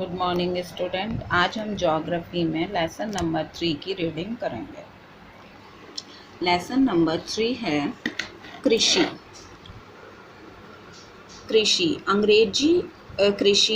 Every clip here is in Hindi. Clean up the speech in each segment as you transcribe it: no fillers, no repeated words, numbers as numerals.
Good morning student. आज हम ज्योग्राफी में लेसन नंबर 3 की रीडिंग करेंगे। लेसन नंबर 3 है कृषि। कृषि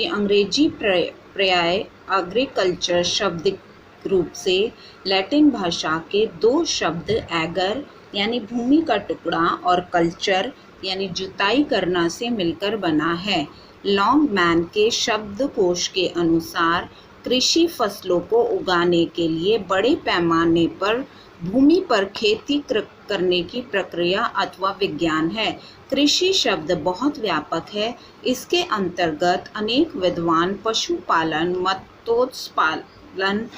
अंग्रेजी पर्याय एग्रीकल्चर शाब्दिक रूप से लैटिन भाषा के दो शब्द एगर यानी भूमि का टुकड़ा और कल्चर यानी जुताई करना से मिलकर बना है। लॉन्गमैन के शब्दकोश के अनुसार कृषि फसलों को उगाने के लिए बड़े पैमाने पर भूमि पर खेती करने की प्रक्रिया अथवा विज्ञान है। कृषि शब्द बहुत व्यापक है। इसके अंतर्गत अनेक विद्वान पशुपालन, मत्स्य पालन,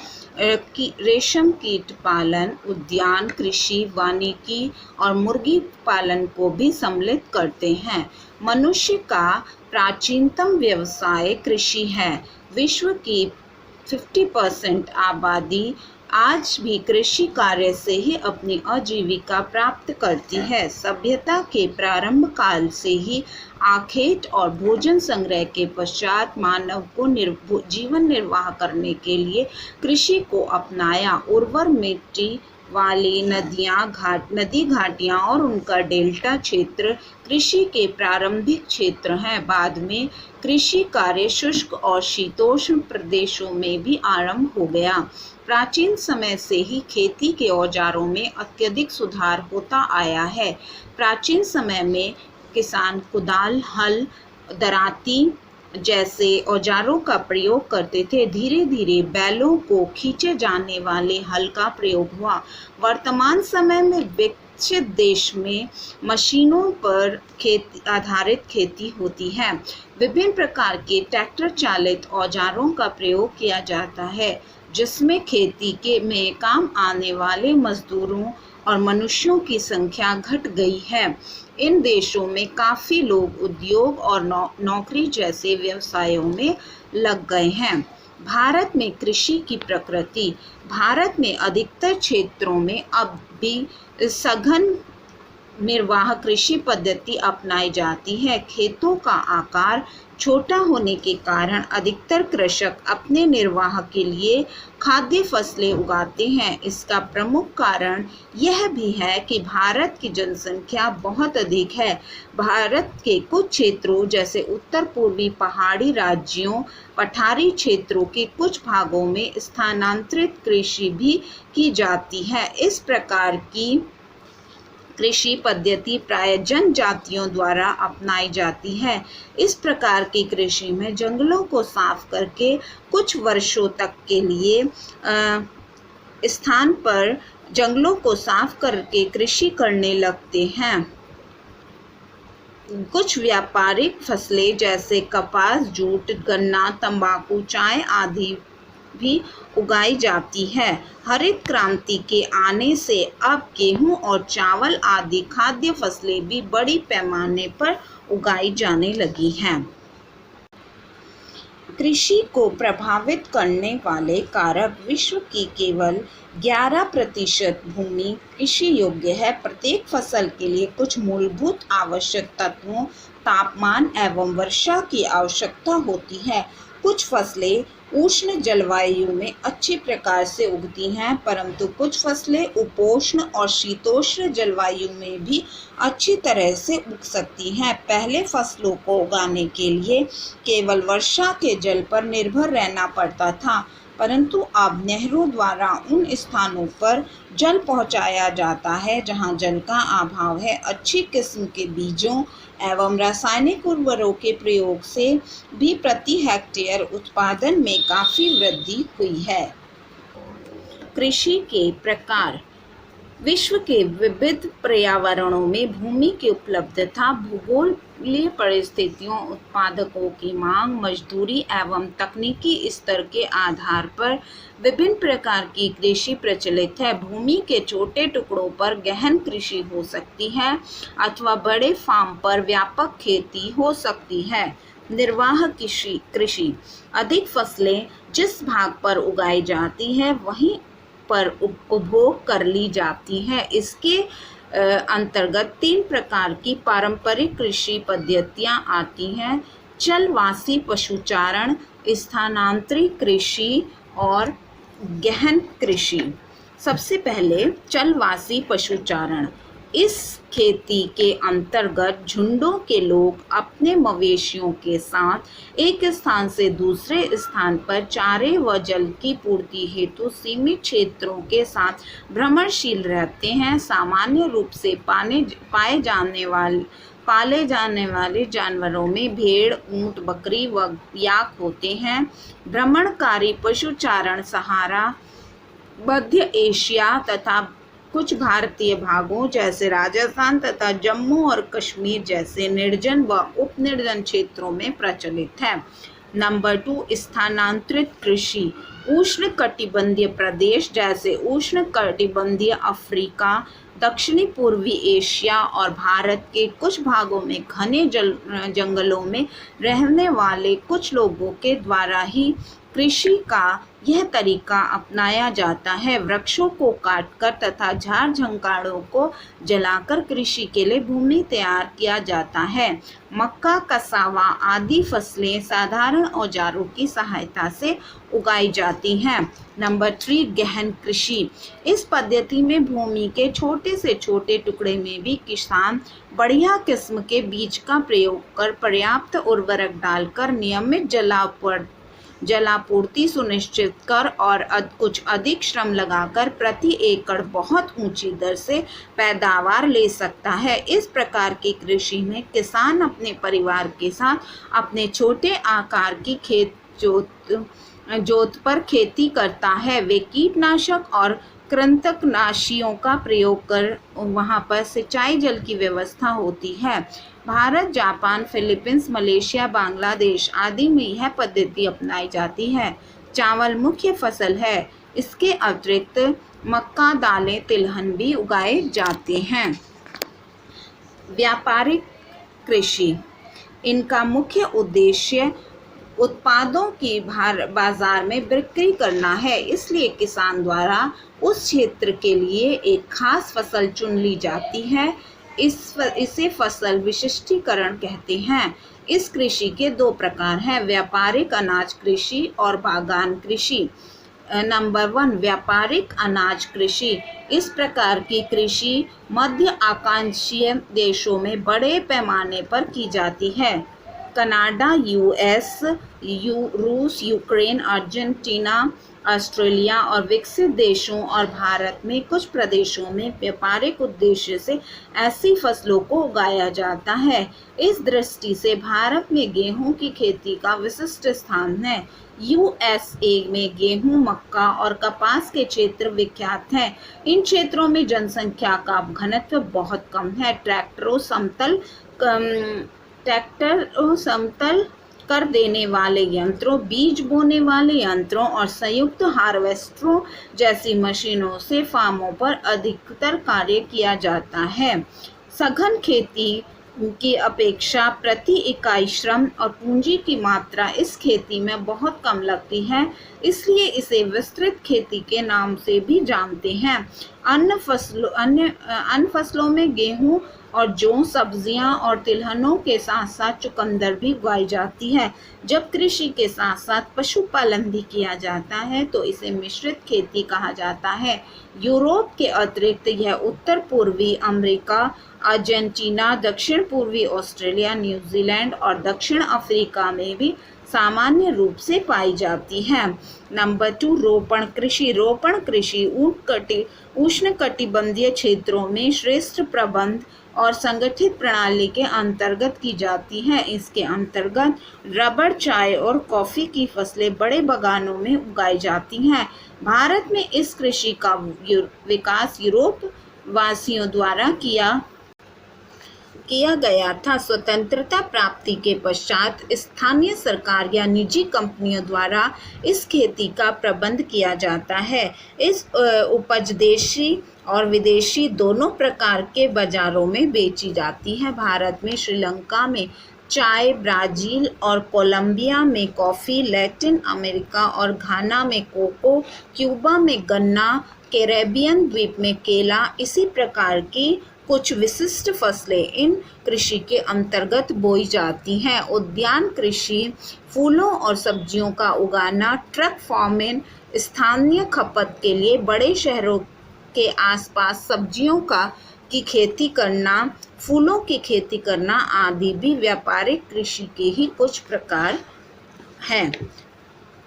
रेशम कीट पालन, उद्यान कृषि, वानिकी और मुर्गी पालन को भी सम्मिलित करते हैं। मनुष्य का प्राचीनतम व्यवसाय कृषि है। विश्व की 50% आबादी आज भी कृषि कार्य से ही अपनी आजीविका प्राप्त करती है। सभ्यता के प्रारंभ काल से ही आखेट और भोजन संग्रह के पश्चात मानव को जीवन निर्वाह करने के लिए कृषि को अपनाया। उर्वर मिट्टी वाली नदी घाटियाँ और उनका डेल्टा क्षेत्र कृषि के प्रारंभिक क्षेत्र हैं। बाद में कृषि कार्य शुष्क और शीतोष्ण प्रदेशों में भी आरंभ हो गया। प्राचीन समय से ही खेती के औजारों में अत्यधिक सुधार होता आया है। प्राचीन समय में किसान कुदाल, हल, दराती जैसे औजारों का प्रयोग करते थे। धीरे धीरे बैलों को खींचे जाने वाले हल का प्रयोग हुआ। वर्तमान समय में विकसित देश में मशीनों पर आधारित खेती होती है। विभिन्न प्रकार के ट्रैक्टर चालित औजारों का प्रयोग किया जाता है, जिसमें खेती में काम आने वाले मजदूरों और मनुष्यों की संख्या घट गई है। इन देशों में काफ़ी लोग उद्योग और नौकरी जैसे व्यवसायों में लग गए हैं। भारत में कृषि की प्रकृति। भारत में अधिकतर क्षेत्रों में अब भी सघन निर्वाह कृषि पद्धति अपनाई जाती है। खेतों का आकार छोटा होने के कारण अधिकतर कृषक अपने निर्वाह के लिए खाद्य फसलें उगाते हैं। इसका प्रमुख कारण यह भी है कि भारत की जनसंख्या बहुत अधिक है। भारत के कुछ क्षेत्रों जैसे उत्तर पूर्वी पहाड़ी राज्यों, पठारी क्षेत्रों के कुछ भागों में स्थानांतरित कृषि भी की जाती है। इस प्रकार की कृषि पद्धति प्राय जनजातियों द्वारा अपनाई जाती है। इस प्रकार की कृषि में जंगलों को साफ करके कुछ वर्षों तक के लिए स्थान पर जंगलों को साफ करके कृषि करने लगते हैं। कुछ व्यापारिक फसलें जैसे कपास, जूट, गन्ना, तंबाकू, चाय आदि भी उगाई जाती है। हरित क्रांति के आने से अब गेहूं और चावल आदि खाद्य फसलें भी बड़ी पैमाने पर उगाई जाने लगी हैं। कृषि को प्रभावित करने वाले कारक। विश्व की केवल 11% भूमि कृषि योग्य है। प्रत्येक फसल के लिए कुछ मूलभूत आवश्यक तत्वों, तापमान एवं वर्षा की आवश्यकता होती है। कुछ फसलें उष्ण जलवायु में अच्छी प्रकार से उगती हैं, परंतु कुछ फसलें उपोष्ण और शीतोष्ण जलवायु में भी अच्छी तरह से उग सकती हैं। पहले फसलों को उगाने के लिए केवल वर्षा के जल पर निर्भर रहना पड़ता था, परंतु अब नहरों द्वारा उन स्थानों पर जल पहुंचाया जाता है जहां जल का अभाव है। अच्छी किस्म के बीजों एवं रासायनिक उर्वरकों के प्रयोग से भी प्रति हेक्टेयर उत्पादन में काफ़ी वृद्धि हुई है। कृषि के प्रकार। विश्व के विविध पर्यावरणों में भूमि की उपलब्धता, भूगोलीय परिस्थितियों, उत्पादकों की मांग, मजदूरी एवं तकनीकी स्तर के आधार पर विभिन्न प्रकार की कृषि प्रचलित है। भूमि के छोटे टुकड़ों पर गहन कृषि हो सकती है अथवा बड़े फार्म पर व्यापक खेती हो सकती है। निर्वाह कृषि। अधिक फसलें जिस भाग पर उगाई जाती है वहीं पर उपभोग कर ली जाती है। इसके अंतर्गत 3 प्रकार की पारंपरिक कृषि पद्धतियां आती हैं। चलवासी पशुचारण, स्थानांतरित कृषि और गहन कृषि। सबसे पहले चलवासी पशुचारण। इस खेती के अंतर्गत झुंडों के लोग अपने मवेशियों के साथ एक स्थान से दूसरे स्थान पर चारे व जल की पूर्ति हेतु सीमित क्षेत्रों के साथ भ्रमणशील रहते हैं। सामान्य रूप से पाले जाने वाले जानवरों में भेड़, ऊंट, बकरी व याक होते हैं। भ्रमणकारी पशुचारण सहारा, मध्य एशिया तथा कुछ भारतीय भागों जैसे राजस्थान तथा जम्मू और कश्मीर जैसे निर्जन व उपनिर्जन क्षेत्रों में प्रचलित है। नंबर 2, स्थानांतरित कृषि। उष्णकटिबंधीय प्रदेश जैसे उष्णकटिबंधीय अफ्रीका, दक्षिणी पूर्वी एशिया और भारत के कुछ भागों में घने जंगलों में रहने वाले कुछ लोगों के द्वारा ही कृषि का यह तरीका अपनाया जाता है। वृक्षों को काटकर तथा झाड़ झंकाड़ों को जलाकर कृषि के लिए भूमि तैयार किया जाता है। मक्का, कसावा आदि फसलें साधारण औजारों की सहायता से उगाई जाती हैं। नंबर 3, गहन कृषि। इस पद्धति में भूमि के छोटे से छोटे टुकड़े में भी किसान बढ़िया किस्म के बीज का प्रयोग कर पर्याप्त उर्वरक डालकर नियमित जलापूर्ति सुनिश्चित कर और कुछ अधिक श्रम लगाकर प्रति एकड़ बहुत ऊंची दर से पैदावार ले सकता है। इस प्रकार की कृषि में किसान अपने परिवार के साथ अपने छोटे आकार की खेत जोत पर खेती करता है। वे कीटनाशक और कृंतकनाशियों का प्रयोग कर वहां पर सिंचाई जल की व्यवस्था होती है। Bharat, Japan, Philippines, Malaysia, Bangladesh आदि में यह पद्धति अपनाई जाती है। चावल मुख्य फसल है। इसके अतिरिक्त मक्का, दालें, तिलहन भी उगाए जाते हैं। व्यापारिक कृषि। इनका मुख्य उद्देश्य उत्पादों की बाजार में बिक्री करना है, इसलिए किसान द्वारा उस क्षेत्र के लिए एक खास फसल चुन ली जाती है। इसे फसल विशिष्टीकरण कहते हैं। इस कृषि के 2 प्रकार हैं, व्यापारिक अनाज कृषि और बागान कृषि। नंबर 1, व्यापारिक अनाज कृषि। इस प्रकार की कृषि मध्य आकांक्षीय देशों में बड़े पैमाने पर की जाती है। कनाडा, यूएस, रूस, यूक्रेन, अर्जेंटीना, ऑस्ट्रेलिया और विकसित देशों और भारत में कुछ प्रदेशों में व्यापारिक उद्देश्य से ऐसी फसलों को उगाया जाता है। इस दृष्टि से भारत में गेहूं की खेती का विशिष्ट स्थान है। यूएसए में गेहूं, मक्का और कपास के क्षेत्र विख्यात हैं। इन क्षेत्रों में जनसंख्या का घनत्व बहुत कम है। ट्रैक्टरों समतल कर देने वाले यंत्रों, बीज बोने वाले यंत्रों और संयुक्त हार्वेस्टरों जैसी मशीनों से फार्मों पर अधिकतर कार्य किया जाता है। सघन खेती की अपेक्षा प्रति इकाई श्रम और पूंजी की मात्रा इस खेती में बहुत कम लगती है, इसलिए इसे विस्तृत खेती के नाम से भी जानते हैं। अन्य फसलों में गेहूं और जौ, सब्जियां और तिलहनों के साथ साथ चुकंदर भी उगाई जाती है। जब कृषि के साथ साथ पशुपालन भी किया जाता है तो इसे मिश्रित खेती कहा जाता है। यूरोप के अतिरिक्त यह उत्तर पूर्वी अमेरिका, अर्जेंटीना, दक्षिण पूर्वी ऑस्ट्रेलिया, न्यूजीलैंड और दक्षिण अफ्रीका में भी सामान्य रूप से पाई जाती है। नंबर 2, रोपण कृषि। रोपण कृषि उष्णकटिबंधीय क्षेत्रों में श्रेष्ठ प्रबंध और संगठित प्रणाली के अंतर्गत की जाती है। इसके अंतर्गत रबर, चाय और कॉफी की फसलें बड़े बागानों में उगाई जाती हैं। भारत में इस कृषि का विकास यूरोप वासियों द्वारा किया गया था। स्वतंत्रता प्राप्ति के पश्चात स्थानीय सरकार या निजी कंपनियों द्वारा इस खेती का प्रबंध किया जाता है। इस उपज देशी और विदेशी दोनों प्रकार के बाजारों में बेची जाती है। भारत में श्रीलंका में चाय, ब्राज़ील और कोलंबिया में कॉफ़ी, लैटिन अमेरिका और घाना में कोको, क्यूबा में गन्ना, कैरेबियन द्वीप में केला, इसी प्रकार की कुछ विशिष्ट फसलें इन कृषि के अंतर्गत बोई जाती हैं। उद्यान कृषि, फूलों और सब्जियों का उगाना, ट्रक फार्मिंग, स्थानीय खपत के लिए बड़े शहरों के आसपास सब्जियों की खेती करना, फूलों की खेती करना आदि भी व्यापारिक कृषि के ही कुछ प्रकार हैं।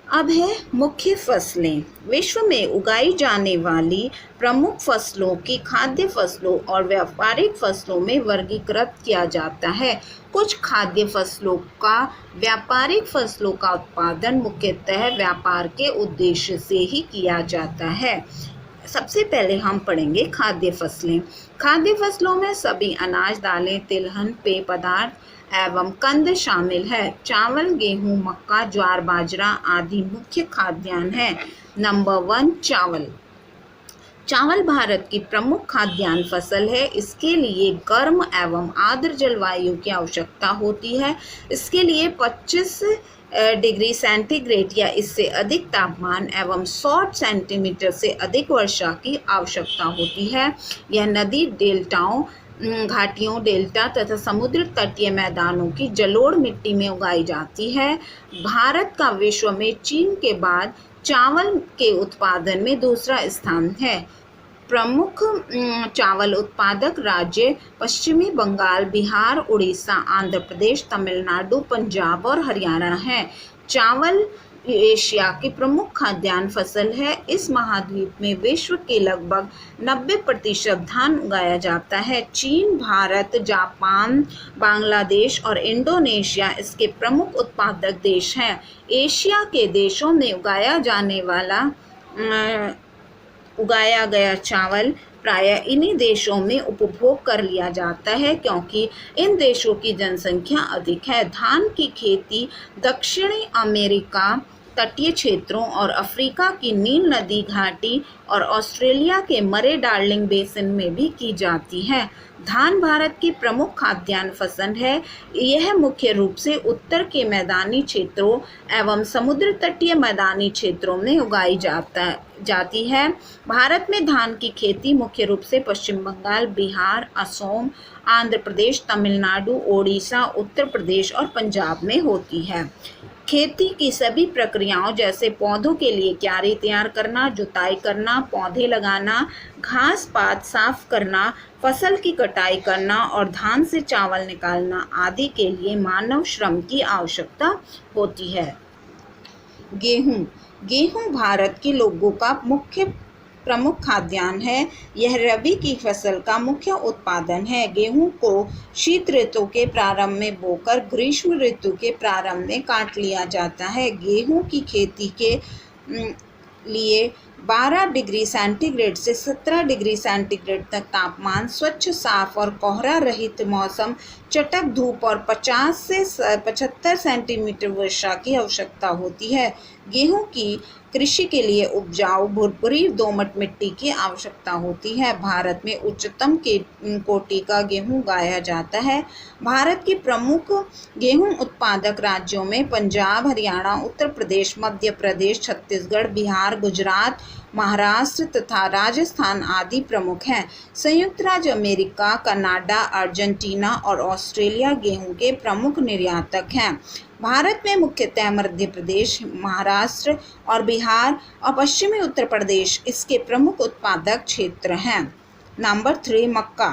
अब है मुख्य फसलें। विश्व में उगाई जाने वाली प्रमुख फसलों की खाद्य फसलों और व्यापारिक फसलों में वर्गीकृत किया जाता है। कुछ खाद्य फसलों का व्यापारिक फसलों का उत्पादन मुख्यतः व्यापार के उद्देश्य से ही किया जाता है। सबसे पहले हम पढ़ेंगे खाद्य फसलें। खाद्य फसलों में सभी अनाज, दालें, तिलहन, पेय पदार्थ एवं कंद शामिल है। चावल, गेहूं, मक्का, ज्वार, बाजरा आदि मुख्य खाद्यान्न हैं। नंबर 1, चावल। चावल भारत की प्रमुख खाद्यान्न फसल है। इसके लिए गर्म एवं आर्द्र जलवायु की आवश्यकता होती है। इसके लिए 25 डिग्री सेंटीग्रेड या इससे अधिक तापमान एवं 100 सेंटीमीटर से अधिक वर्षा की आवश्यकता होती है। यह नदी, डेल्टाओं, घाटियों, डेल्टा तथा समुद्र तटीय मैदानों की जलोढ़ मिट्टी में उगाई जाती है। भारत का विश्व में चीन के बाद चावल के उत्पादन में दूसरा स्थान है। प्रमुख चावल उत्पादक राज्य पश्चिमी बंगाल, बिहार, उड़ीसा, आंध्र प्रदेश, तमिलनाडु, पंजाब और हरियाणा हैं। चावल एशिया की प्रमुख खाद्यान्न फसल है। इस महाद्वीप में विश्व के लगभग 90% धान उगाया जाता है। चीन, भारत, जापान, बांग्लादेश और इंडोनेशिया इसके प्रमुख उत्पादक देश हैं। एशिया के देशों में उगाया गया चावल प्रायः इन्हीं देशों में उपभोग कर लिया जाता है, क्योंकि इन देशों की जनसंख्या अधिक है। धान की खेती दक्षिणी अमेरिका, तटीय क्षेत्रों और अफ्रीका की नील नदी घाटी और ऑस्ट्रेलिया के मरे डार्लिंग बेसिन में भी की जाती है। धान भारत की प्रमुख खाद्यान्न फसल है। यह मुख्य रूप से उत्तर के मैदानी क्षेत्रों एवं समुद्र तटीय मैदानी क्षेत्रों में उगाई जाती है। भारत में धान की खेती मुख्य रूप से पश्चिम बंगाल, बिहार, असम, आंध्र प्रदेश, तमिलनाडु, ओडिशा, उत्तर प्रदेश और पंजाब में होती है। खेती की सभी प्रक्रियाओं जैसे पौधों के लिए क्यारी तैयार करना, जुताई करना, पौधे लगाना, घास पात साफ करना, फसल की कटाई करना और धान से चावल निकालना आदि के लिए मानव श्रम की आवश्यकता होती है। गेहूं भारत के लोगों का प्रमुख खाद्यान्न है। यह रबी की फसल का मुख्य उत्पादन है। गेहूं को शीत ऋतु के प्रारंभ में बोकर ग्रीष्म ऋतु के प्रारंभ में काट लिया जाता है। गेहूं की खेती के लिए 12 डिग्री सेंटीग्रेड से 17 डिग्री सेंटीग्रेड तक तापमान, स्वच्छ, साफ और कोहरा रहित मौसम, चटक धूप और 50 से 75 सेंटीमीटर वर्षा की आवश्यकता होती है। गेहूं की कृषि के लिए उपजाऊ भुरभुरी दोमट मिट्टी की आवश्यकता होती है। भारत में उच्चतम कोटि का गेहूं उगाया जाता है। भारत के प्रमुख गेहूं उत्पादक राज्यों में पंजाब, हरियाणा, उत्तर प्रदेश, मध्य प्रदेश, छत्तीसगढ़, बिहार, गुजरात, महाराष्ट्र तथा राजस्थान आदि प्रमुख हैं। संयुक्त राज्य अमेरिका, कनाडा, अर्जेंटीना और ऑस्ट्रेलिया गेहूं के प्रमुख निर्यातक हैं। भारत में मुख्यतः मध्य प्रदेश, महाराष्ट्र और बिहार और पश्चिमी उत्तर प्रदेश इसके प्रमुख उत्पादक क्षेत्र हैं। नंबर 3, मक्का।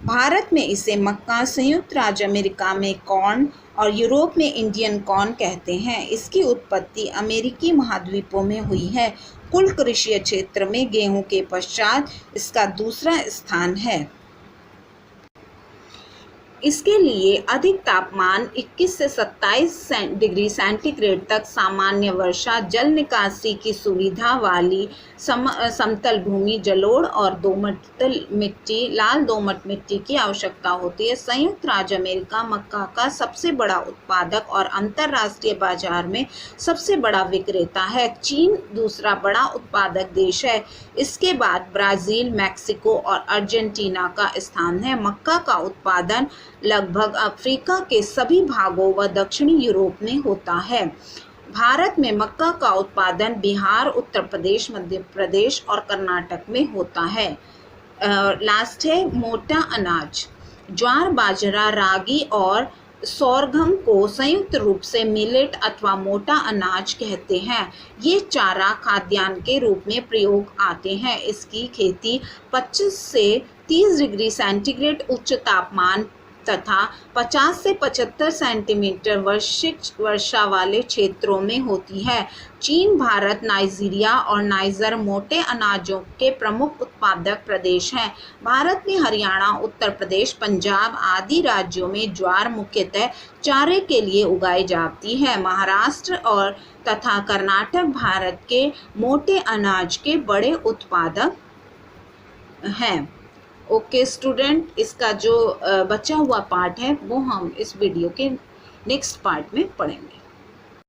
भारत में इसे मक्का, संयुक्त राज्य अमेरिका में कॉर्न और यूरोप में इंडियन कॉर्न कहते हैं। इसकी उत्पत्ति अमेरिकी महाद्वीपों में हुई है। कुल कृषि क्षेत्र में गेहूं के पश्चात इसका दूसरा स्थान है। इसके लिए अधिक तापमान 21 से 27 डिग्री सेंटीग्रेड तक, सामान्य वर्षा, जल निकासी की सुविधा वाली समतल भूमि, जलोढ़ और लाल दोमट मिट्टी की आवश्यकता होती है। संयुक्त राज्य अमेरिका मक्का का सबसे बड़ा उत्पादक और अंतर्राष्ट्रीय बाजार में सबसे बड़ा विक्रेता है। चीन दूसरा बड़ा उत्पादक देश है। इसके बाद ब्राज़ील, मैक्सिको और अर्जेंटीना का स्थान है। मक्का का उत्पादन लगभग अफ्रीका के सभी भागों व दक्षिणी यूरोप में होता है। भारत में मक्का का उत्पादन बिहार, उत्तर प्रदेश, मध्य प्रदेश और कर्नाटक में होता है। लास्ट है मोटा अनाज। ज्वार, बाजरा, रागी और सोरगम को संयुक्त रूप से मिलेट अथवा मोटा अनाज कहते हैं। ये चारा खाद्यान्न के रूप में प्रयोग आते हैं। इसकी खेती 25 से 30 डिग्री सेंटीग्रेड उच्च तापमान तथा 50 से 75 सेंटीमीटर वार्षिक वर्षा वाले क्षेत्रों में होती है। चीन, भारत, नाइजीरिया और नाइजर मोटे अनाजों के प्रमुख उत्पादक प्रदेश हैं। भारत में हरियाणा, उत्तर प्रदेश, पंजाब आदि राज्यों में ज्वार मुख्यतः चारे के लिए उगाई जाती है। महाराष्ट्र और तथा कर्नाटक भारत के मोटे अनाज के बड़े उत्पादक हैं। ओके स्टूडेंट, इसका जो बचा हुआ पार्ट है वो हम इस वीडियो के नेक्स्ट पार्ट में पढ़ेंगे।